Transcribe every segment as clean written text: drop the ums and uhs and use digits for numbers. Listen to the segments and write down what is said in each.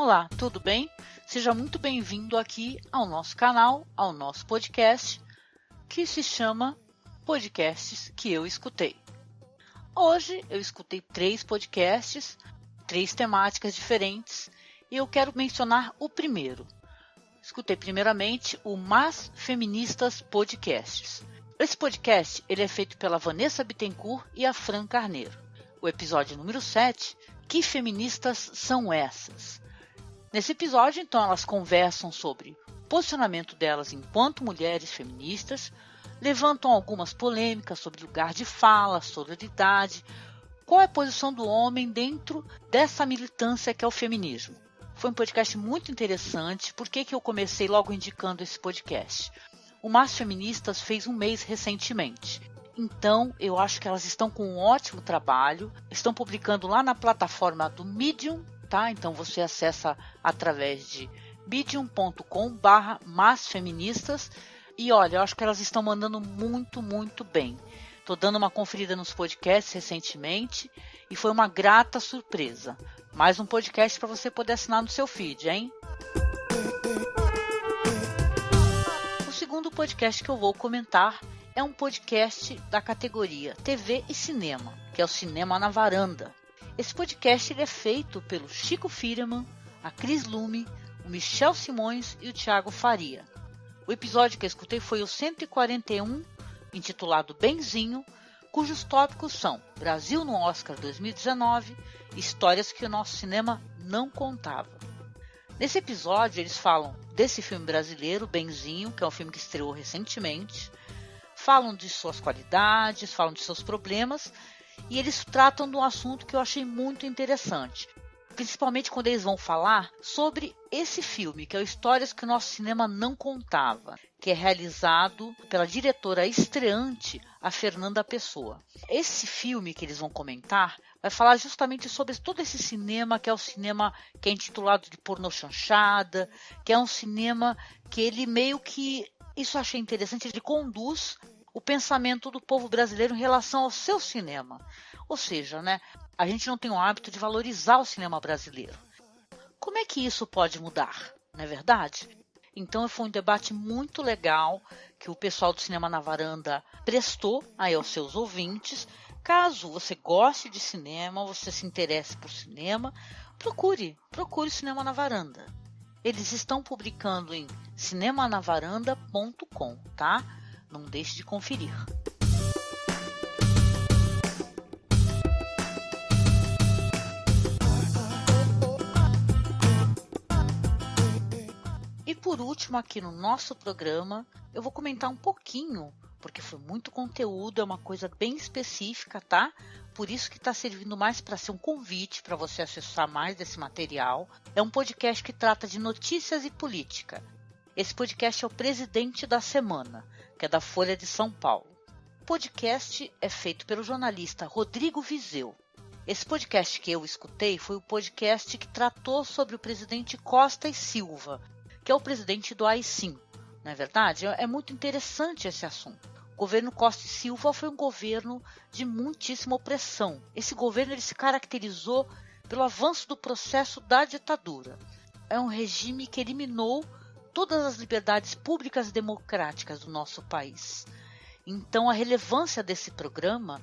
Olá, tudo bem? Seja muito bem-vindo aqui ao nosso canal, ao nosso podcast, que se chama Podcasts que eu escutei. Hoje eu escutei 3 podcasts, 3 temáticas diferentes, e eu quero mencionar o primeiro. Escutei primeiramente o Mas Feministas Podcasts. Esse podcast ele é feito pela Vanessa Bittencourt e a Fran Carneiro. O episódio número 7, Que Feministas São Essas? Nesse episódio, então, elas conversam sobre o posicionamento delas enquanto mulheres feministas, levantam algumas polêmicas sobre lugar de fala, sororidade, qual é a posição do homem dentro dessa militância que é o feminismo. Foi um podcast muito interessante. Por que eu comecei logo indicando esse podcast? O Mas Feministas fez um mês recentemente. Então, eu acho que elas estão com um ótimo trabalho. Estão publicando lá na plataforma do Medium, tá? Então, você acessa através de medium.com/masfeministas. E olha, eu acho que elas estão mandando muito bem. Estou dando uma conferida nos podcasts recentemente e foi uma grata surpresa. Mais um podcast para você poder assinar no seu feed, hein? O segundo podcast que eu vou comentar é um podcast da categoria TV e Cinema, que é o Cinema na Varanda. Esse podcast ele é feito pelo Chico Firman, a Cris Lume, o Michel Simões e o Thiago Faria. O episódio que eu escutei foi o 141, intitulado Benzinho, cujos tópicos são Brasil no Oscar 2019, histórias que o nosso cinema não contava. Nesse episódio eles falam desse filme brasileiro, Benzinho, que é um filme que estreou recentemente, falam de suas qualidades, falam de seus problemas e eles tratam de um assunto que eu achei muito interessante. Principalmente quando eles vão falar sobre esse filme, que é o Histórias que o Nosso Cinema Não Contava, que é realizado pela diretora estreante, a Fernanda Pessoa. Esse filme que eles vão comentar vai falar justamente sobre todo esse cinema, que é o cinema que é intitulado de pornô chanchada, que é um cinema que ele meio que, isso eu achei interessante, ele conduz o pensamento do povo brasileiro em relação ao seu cinema. Ou seja, né, a gente não tem o hábito de valorizar o cinema brasileiro. Como é que isso pode mudar? Não é verdade? Então foi um debate muito legal que o pessoal do Cinema na Varanda prestou aí aos seus ouvintes. Caso você goste de cinema, você se interesse por cinema, procure o Cinema na Varanda. Eles estão publicando em cinemanavaranda.com, tá? Não deixe de conferir. E por último, aqui no nosso programa, eu vou comentar um pouquinho, porque foi muito conteúdo, é uma coisa bem específica, tá? Por isso que está servindo mais para ser um convite para você acessar mais desse material. É um podcast que trata de notícias e política. Esse podcast é o Presidente da Semana, que é da Folha de São Paulo. O podcast é feito pelo jornalista Rodrigo Vizeu. Esse podcast que eu escutei foi o podcast que tratou sobre o presidente Costa e Silva, que é o presidente do AI-5. Não é verdade? É muito interessante esse assunto. O governo Costa e Silva foi um governo de muitíssima opressão. Esse governo ele se caracterizou pelo avanço do processo da ditadura. É um regime que eliminou todas as liberdades públicas e democráticas do nosso país. Então, a relevância desse programa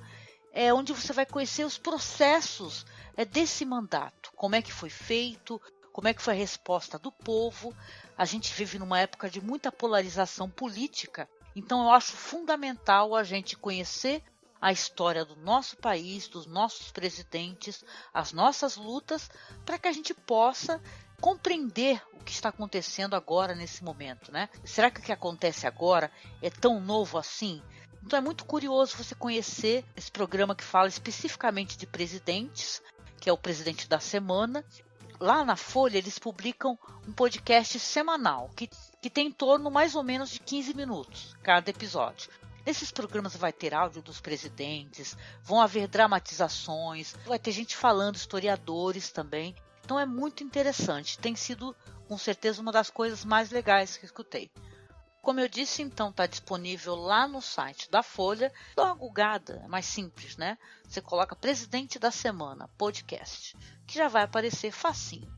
é onde você vai conhecer os processos desse mandato, como é que foi feito, como é que foi a resposta do povo. A gente vive numa época de muita polarização política, então eu acho fundamental a gente conhecer a história do nosso país, dos nossos presidentes, as nossas lutas, para que a gente possa compreender o que está acontecendo agora nesse momento, né? Será que o que acontece agora é tão novo assim? Então é muito curioso você conhecer esse programa que fala especificamente de presidentes, que é o Presidente da Semana. Lá na Folha eles publicam um podcast semanal, que tem em torno mais ou menos de 15 minutos cada episódio. Nesses programas vai ter áudio dos presidentes, vão haver dramatizações, vai ter gente falando, historiadores também. Então é muito interessante, tem sido com certeza uma das coisas mais legais que eu escutei. Como eu disse, então está disponível lá no site da Folha. Dá uma googada, é mais simples, né? Você coloca Presidente da Semana, podcast, que já vai aparecer facinho.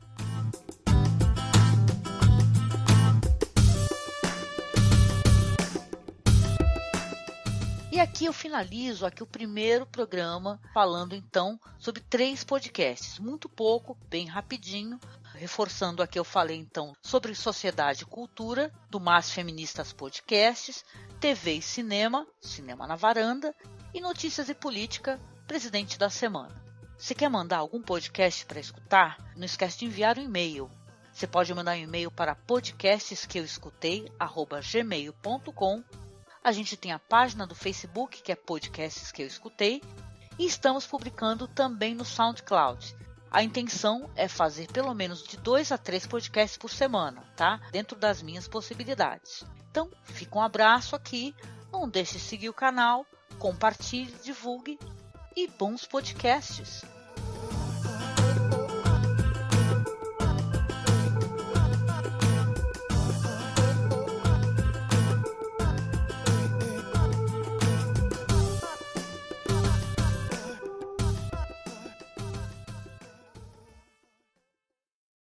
E aqui eu finalizo o primeiro programa falando então sobre 3 podcasts, muito pouco, bem rapidinho, reforçando aqui eu falei então sobre sociedade e cultura, do Mas Feministas Podcasts, TV e cinema, Cinema na Varanda, e notícias e política, Presidente da Semana. Se quer mandar algum podcast para escutar, não esquece de enviar um e-mail. Você pode mandar um e-mail para podcastesqueuescutei@gmail.com. A gente tem a página do Facebook, que é Podcasts que eu escutei, e estamos publicando também no SoundCloud. A intenção é fazer pelo menos de 2 a 3 podcasts por semana, tá? Dentro das minhas possibilidades. Então, fica um abraço aqui, não deixe de seguir o canal, compartilhe, divulgue e bons podcasts!